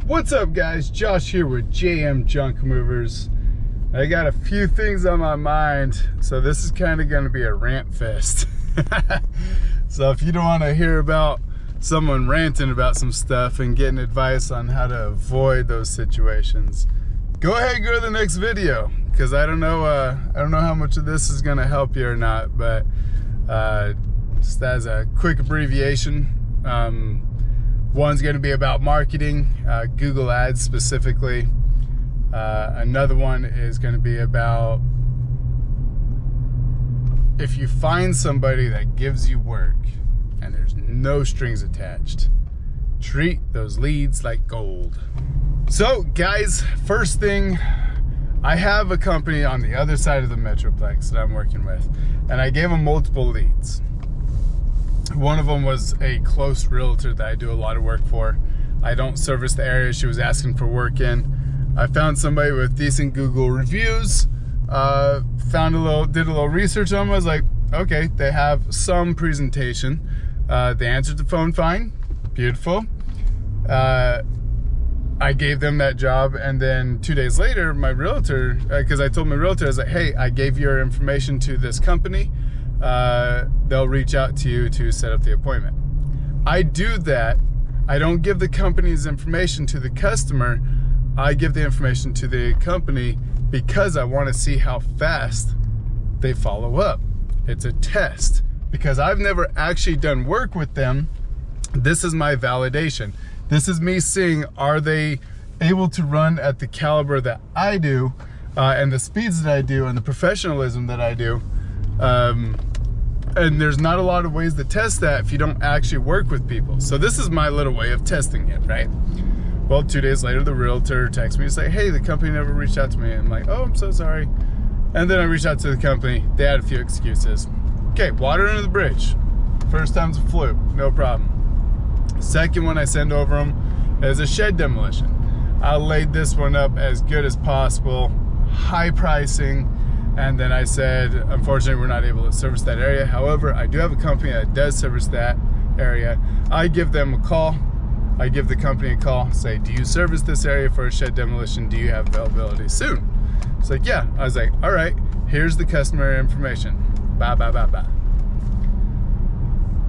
What's up, guys? Josh here with JM Junk Movers. I got a few things on my mind, so this is kind of going to be a rant fest. So if you don't want to hear about someone ranting about some stuff and getting advice on how to avoid those situations, go ahead and go to the next video, because I don't know how much of this is going to help you or not, but just as a quick abbreviation, one's going to be about marketing, Google Ads specifically. Another one is going to be about if you find somebody that gives you work and there's no strings attached, treat those leads like gold. So guys, first thing, I have a company on the other side of the Metroplex that I'm working with, and I gave them multiple leads. One of them was a close realtor that I do a lot of work for. I don't service the area she was asking for work in. I found somebody with decent Google reviews, did a little research on them. I was like, okay, they have some presentation. They answered the phone fine, beautiful. I gave them that job, and then 2 days later, my realtor, because I told my realtor, I was like, hey, I gave your information to this company. They'll reach out to you to set up the appointment. I do that. I don't give the company's information to the customer. I give the information to the company because I want to see how fast they follow up. It's a test, because I've never actually done work with them. This is my validation. This is me seeing, are they able to run at the caliber that I do, and the speeds that I do, and the professionalism that I do. And there's not a lot of ways to test that if you don't actually work with people. So this is my little way of testing it, right? Well, 2 days later, the realtor texts me to say, hey, the company never reached out to me. I'm like, oh, I'm so sorry. And then I reached out to the company. They had a few excuses. Okay, water under the bridge. First time's a fluke, no problem. Second one I send over them is a shed demolition. I laid this one up as good as possible, high pricing. And then I said, unfortunately, we're not able to service that area. However, I do have a company that does service that area. I give them a call. I give the company a call, say, do you service this area for a shed demolition? Do you have availability soon? It's like, yeah. I was like, all right, here's the customer information. Bye, bye, bye, bye.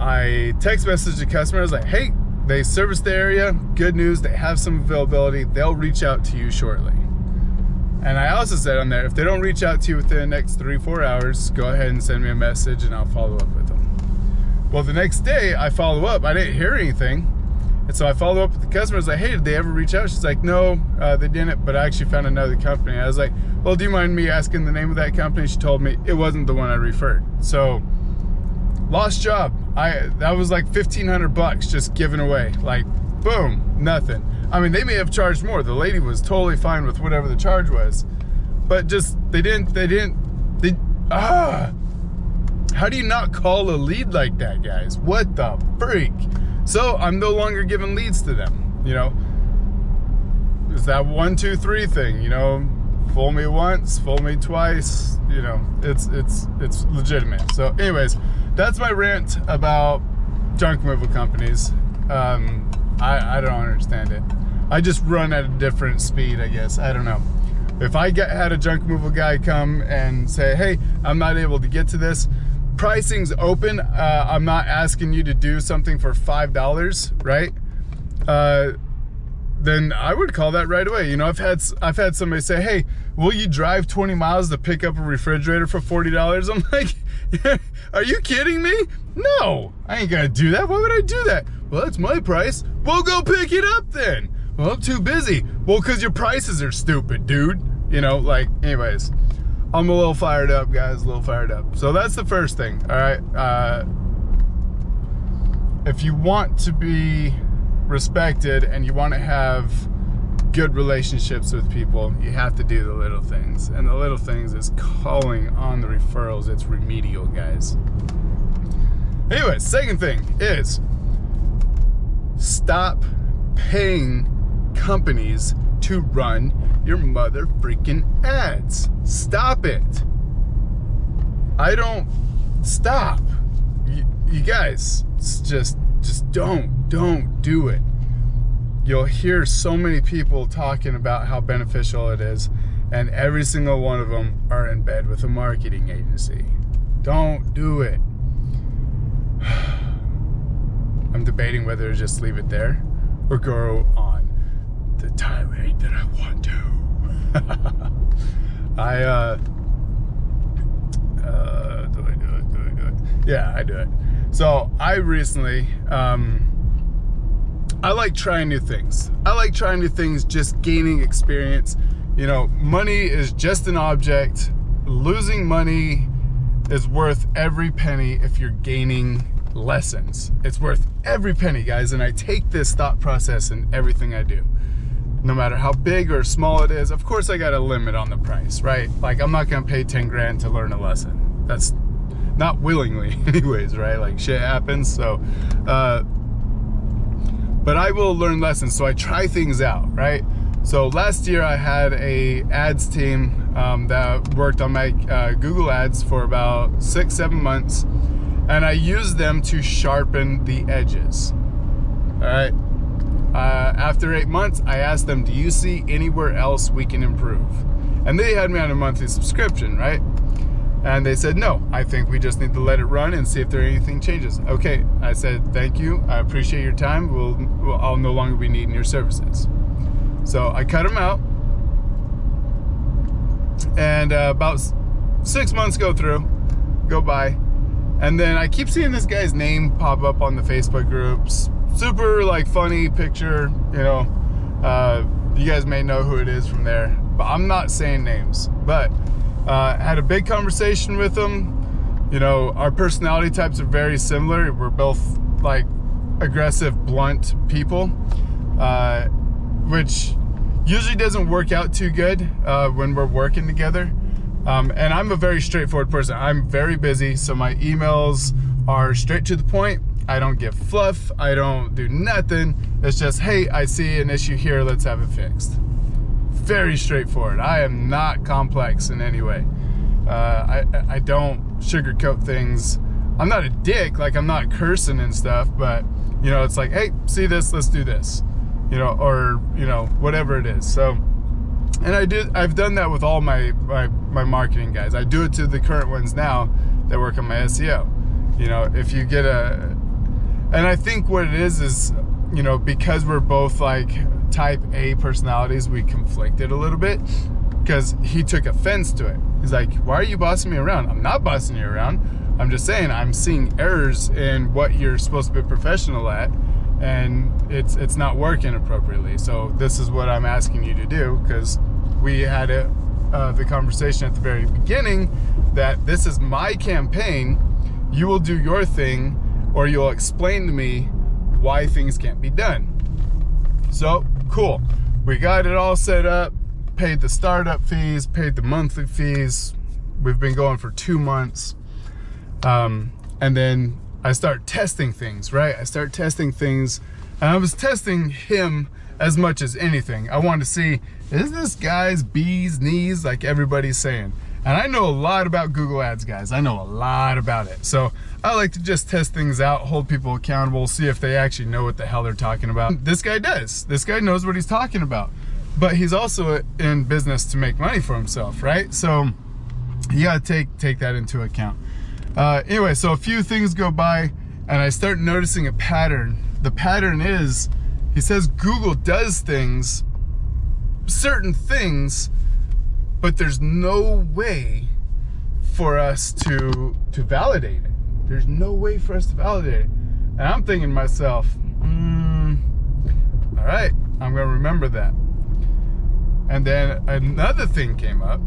I text message the customer. I was like, hey, they service the area. Good news, they have some availability. They'll reach out to you shortly. And I also said on there, if they don't reach out to you within the next 3-4 hours, go ahead and send me a message and I'll follow up with them. Well, the next day I follow up. I didn't hear anything. And so I follow up with the customer. I was like, hey, did they ever reach out? She's like, no, they didn't, but I actually found another company. I was like, well, do you mind me asking the name of that company? She told me it wasn't the one I referred. So lost job. That was like $1,500 just given away. Like, boom, nothing. I mean, they may have charged more. The lady was totally fine with whatever the charge was, but just, how do you not call a lead like that, guys? What the freak? So I'm no longer giving leads to them, you know? It's that 1, 2, 3 thing, you know? Fool me once, fool me twice, you know, it's legitimate. So anyways, that's my rant about junk removal companies. I don't understand it. I just run at a different speed, I guess. I don't know. If I had a junk removal guy come and say, hey, I'm not able to get to this, pricing's open, I'm not asking you to do something for $5, right? Then I would call that right away. You know, I've had somebody say, hey, will you drive 20 miles to pick up a refrigerator for $40? I'm like, are you kidding me? No, I ain't gonna do that. Why would I do that? Well, that's my price. Well, go pick it up then. Well, I'm too busy. Well, because your prices are stupid, dude. You know, like, anyways, I'm a little fired up, guys, a little fired up. So that's the first thing, all right? If you want to be respected and you want to have good relationships with people, you have to do the little things. And the little things is calling on the referrals. It's remedial, guys. Anyway, second thing is stop paying companies to run your mother freaking ads. Stop it. Stop. You guys, just don't do it. you'll hear so many people talking about how beneficial it is, and every single one of them are in bed with a marketing agency. Don't do it. I'm debating whether to just leave it there or go on the tirade that I want to. Do I do it? Yeah, I do it. So I recently, I like trying new things. I like trying new things, just gaining experience. You know, money is just an object. Losing money is worth every penny if you're gaining lessons. It's worth every penny, guys. And I take this thought process in everything I do. No matter how big or small it is, of course I got a limit on the price, right? Like, I'm not gonna pay 10 grand to learn a lesson. That's not willingly anyways, right? Like, shit happens. So, but I will learn lessons. So I try things out, right? So last year I had a ads team that worked on my Google ads for about 6-7 months. And I used them to sharpen the edges, all right? After 8 months, I asked them, do you see anywhere else we can improve? And they had me on a monthly subscription, right? And they said, no, I think we just need to let it run and see if there anything changes. Okay, I said, thank you. I appreciate your time. I'll no longer be needing your services. So I cut them out. And about 6 months go by. And then I keep seeing this guy's name pop up on the Facebook groups. Super like funny picture, you know. You guys may know who it is from there, but I'm not saying names. But had a big conversation with him. You know, our personality types are very similar. We're both like aggressive, blunt people, which usually doesn't work out too good when we're working together. And I'm a very straightforward person. I'm very busy, so my emails are straight to the point. I don't give fluff. I don't do nothing. It's just, hey, I see an issue here. Let's have it fixed. Very straightforward. I am not complex in any way. I don't sugarcoat things. I'm not a dick. Like, I'm not cursing and stuff, but, you know, it's like, hey, see this, let's do this. You know, or, you know, whatever it is. So, and I've done that with all my marketing guys. I do it to the current ones now that work on my SEO. You know, if you get and I think what it is, you know, because we're both like type A personalities, we conflicted a little bit because he took offense to it. He's like, why are you bossing me around? I'm not bossing you around. I'm just saying I'm seeing errors in what you're supposed to be professional at, and it's not working appropriately. So this is what I'm asking you to do, because we had the conversation at the very beginning that this is my campaign. You will do your thing, or you'll explain to me why things can't be done. So cool, we got it all set up, paid the startup fees, paid the monthly fees. We've been going for 2 months, and then I start testing things, right? I start testing things, and I was testing him as much as anything. I wanted to see, is this guy's bee's knees like everybody's saying? And I know a lot about Google Ads, guys. I know a lot about it. So I like to just test things out, hold people accountable, see if they actually know what the hell they're talking about. This guy does. This guy knows what he's talking about. But he's also in business to make money for himself, right? So you gotta take that into account. Anyway, so a few things go by, and I start noticing a pattern. The pattern is, he says Google does things, certain things, but there's no way for us to validate it. There's no way for us to validate it. And I'm thinking to myself, all right, I'm gonna remember that. And then another thing came up,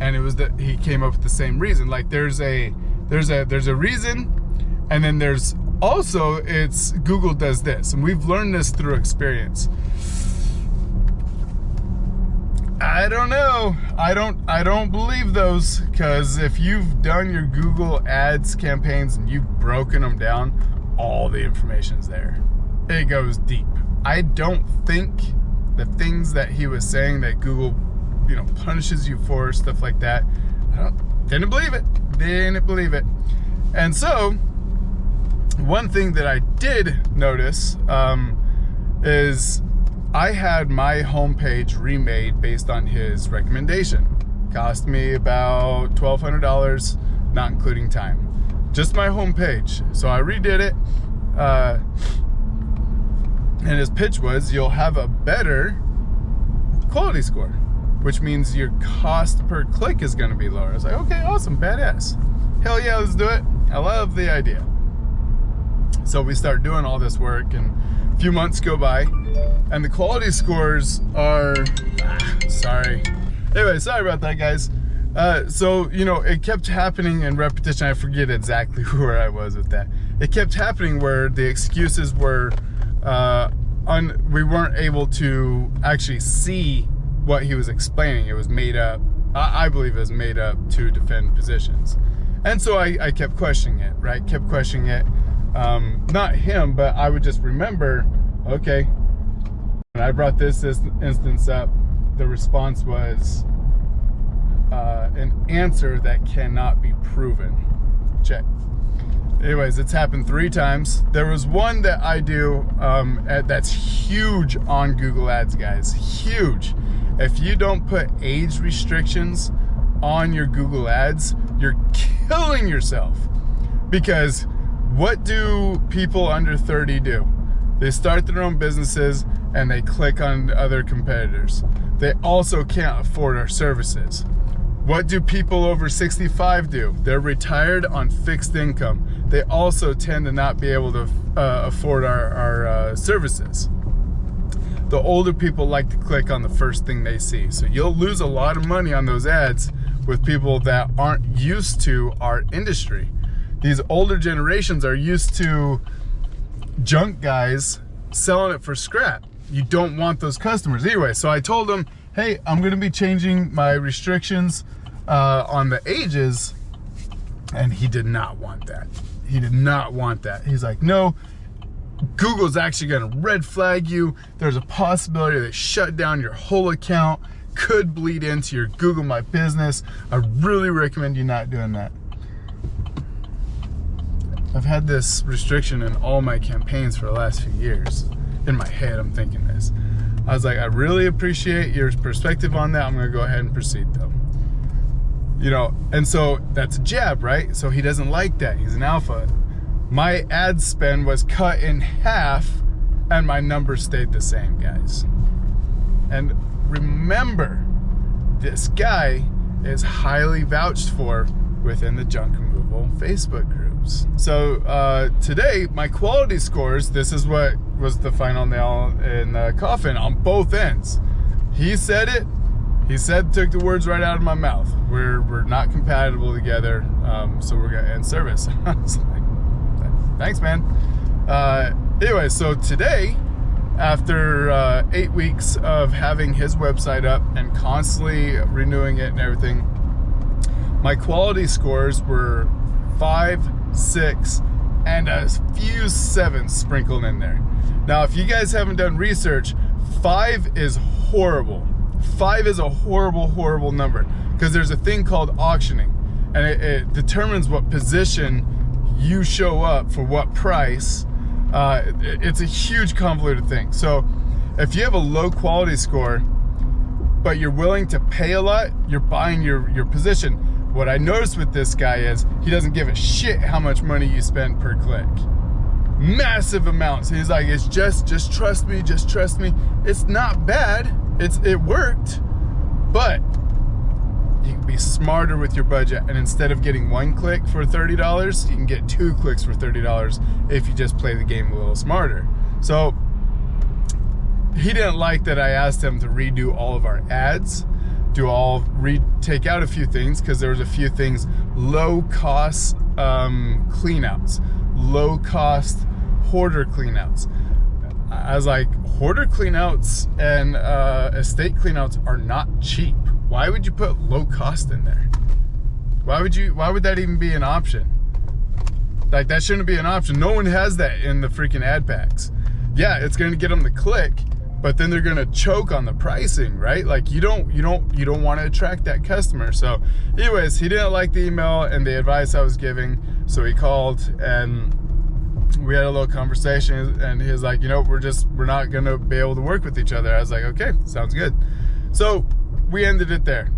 and it was that he came up with the same reason. Like, there's a reason, and then there's also, it's Google does this, and we've learned this through experience. I don't know. I don't believe those, because if you've done your Google Ads campaigns and you've broken them down, all the information's there. It goes deep. I don't think the things that he was saying that Google, you know, punishes you for, stuff like that, didn't believe it. Didn't believe it. And so, one thing that I did notice is I had my homepage remade based on his recommendation. Cost me about $1,200, not including time. Just my homepage. So I redid it. And his pitch was, you'll have a better quality score, which means your cost per click is going to be lower. I was like, okay, awesome, badass. Hell yeah, let's do it. I love the idea. So we start doing all this work, and a few months go by, and the quality scores are, sorry. Anyway, sorry about that, guys. So, you know, it kept happening in repetition. I forget exactly where I was with that. It kept happening where the excuses were, we weren't able to actually see what he was explaining. It was made up. I believe it was made up to defend positions. And so I kept questioning it, right? Kept questioning it. Not him, but I would just remember, okay, when I brought this instance up, the response was an answer that cannot be proven. Check. Anyways, it's happened 3 times. There was one that I do that's huge on Google Ads, guys. Huge. If you don't put age restrictions on your Google Ads, you're killing yourself. Because what do people under 30 do? They start their own businesses and they click on other competitors. They also can't afford our services. What do people over 65 do? They're retired on fixed income. They also tend to not be able to afford our services. The older people like to click on the first thing they see. So you'll lose a lot of money on those ads with people that aren't used to our industry. These older generations are used to junk guys selling it for scrap. You don't want those customers. Anyway, so I told him, hey, I'm gonna be changing my restrictions on the ages, and he did not want that. He did not want that. He's like, no, Google's actually gonna red flag you. There's a possibility that shut down your whole account, could bleed into your Google My Business. I really recommend you not doing that. I've had this restriction in all my campaigns for the last few years. In my head, I'm thinking this. I was like, I really appreciate your perspective on that. I'm gonna go ahead and proceed though. You know, and so that's a jab, right? So he doesn't like that. He's an alpha. My ad spend was cut in half and my numbers stayed the same, guys. And remember, this guy is highly vouched for within the junk removal Facebook groups. So today, my quality scores, this is what was the final nail in the coffin on both ends. He said it. He took the words right out of my mouth. We're not compatible together, so we're gonna end service. I was like, thanks, man. Anyway, so today, after 8 weeks of having his website up and constantly renewing it and everything, my quality scores were 5, 6, and a few 7s sprinkled in there. Now, if you guys haven't done research, 5 is horrible. 5 is a horrible, horrible number because there's a thing called auctioning, and it determines what position you show up for what price. It's a huge convoluted thing. So if you have a low quality score, but you're willing to pay a lot, you're buying your position. What I noticed with this guy is he doesn't give a shit how much money you spend per click. Massive amounts. He's like, it's just trust me, just trust me. It's not bad. It worked, but you can be smarter with your budget, and instead of getting 1 click for $30, you can get 2 clicks for $30 if you just play the game a little smarter. So he didn't like that I asked him to redo all of our ads, take out a few things, because there was a few things, low cost cleanouts, low cost hoarder cleanouts. I was like, hoarder cleanouts and estate cleanouts are not cheap. Why would you put low cost in there? Why would that even be an option? Like, that shouldn't be an option. No one has that in the freaking ad packs. Yeah, it's gonna get them to click, but then they're gonna choke on the pricing, right? Like, you don't want to attract that customer. So anyways, he didn't like the email and the advice I was giving, so he called, and we had a little conversation, and he was like, you know, we're not gonna be able to work with each other. I was like, okay, sounds good. So we ended it there.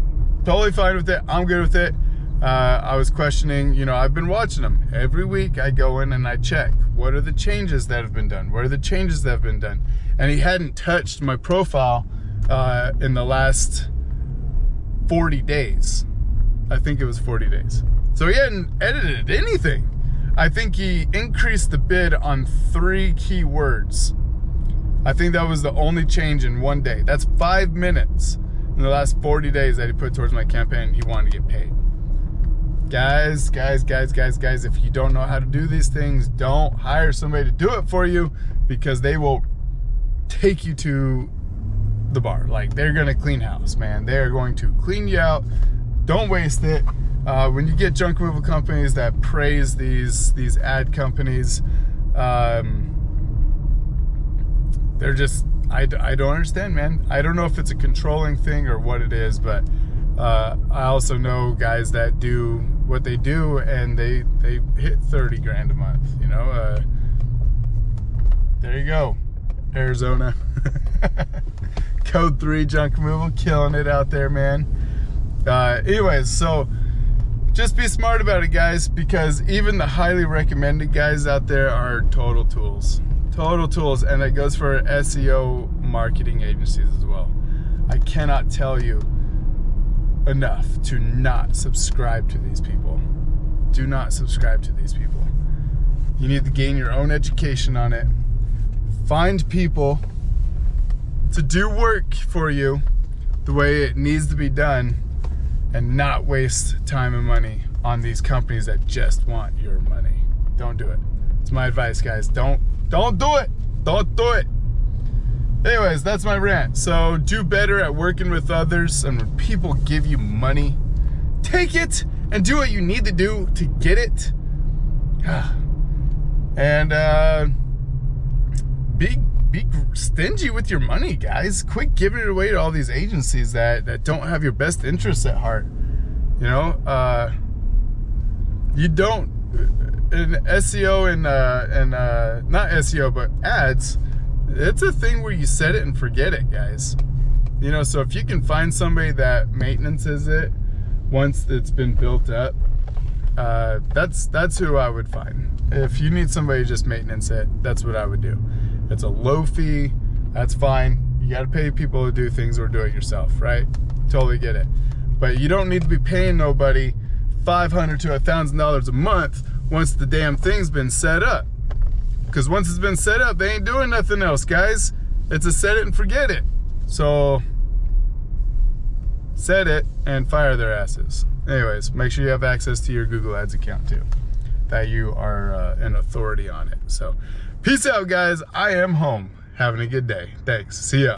Totally fine with it. I'm good with it. I was questioning, you know, I've been watching them. Every week I go in and I check, what are the changes that have been done? What are the changes that have been done? And he hadn't touched my profile in the last 40 days. I think it was 40 days. So he hadn't edited anything. I think he increased the bid on 3 keywords. I think that was the only change in one day. That's 5 minutes in the last 40 days that he put towards my campaign. He wanted to get paid. Guys, if you don't know how to do these things, don't hire somebody to do it for you, because they will take you to the bar. Like, they're gonna clean house, man. They're going to clean you out. Don't waste it. When you get junk removal companies that praise these ad companies, they're just, I don't understand, man. I don't know if it's a controlling thing or what it is, but I also know guys that do what they do, and they hit 30 grand a month, you know. There you go, Arizona. Code 3 junk removal, killing it out there, man. Anyways, so just be smart about it, guys, because even the highly recommended guys out there are total tools. Total tools, and that goes for SEO marketing agencies as well. I cannot tell you enough to not subscribe to these people. Do not subscribe to these people. You need to gain your own education on it. Find people to do work for you the way it needs to be done, and not waste time and money on these companies that just want your money. Don't do it. It's my advice, guys. Don't do it. Don't do it. Anyways, that's my rant. So do better at working with others, and when people give you money, take it and do what you need to do to get it. And be stingy with your money, guys. Quit giving it away to all these agencies that don't have your best interests at heart. You know, you don't, in SEO and not SEO, but ads, it's a thing where you set it and forget it, guys. You know, so if you can find somebody that maintenances it once it's been built up, that's who I would find. If you need somebody to just maintenance it, that's what I would do. It's a low fee, that's fine. You gotta pay people to do things or do it yourself, right? Totally get it. But you don't need to be paying nobody $500 to $1,000 a month once the damn thing's been set up. Because once it's been set up, they ain't doing nothing else, guys. It's a set it and forget it. So set it and fire their asses. Anyways, make sure you have access to your Google Ads account too, that you are an authority on it. So peace out, guys. I am home. Having a good day. Thanks. See ya.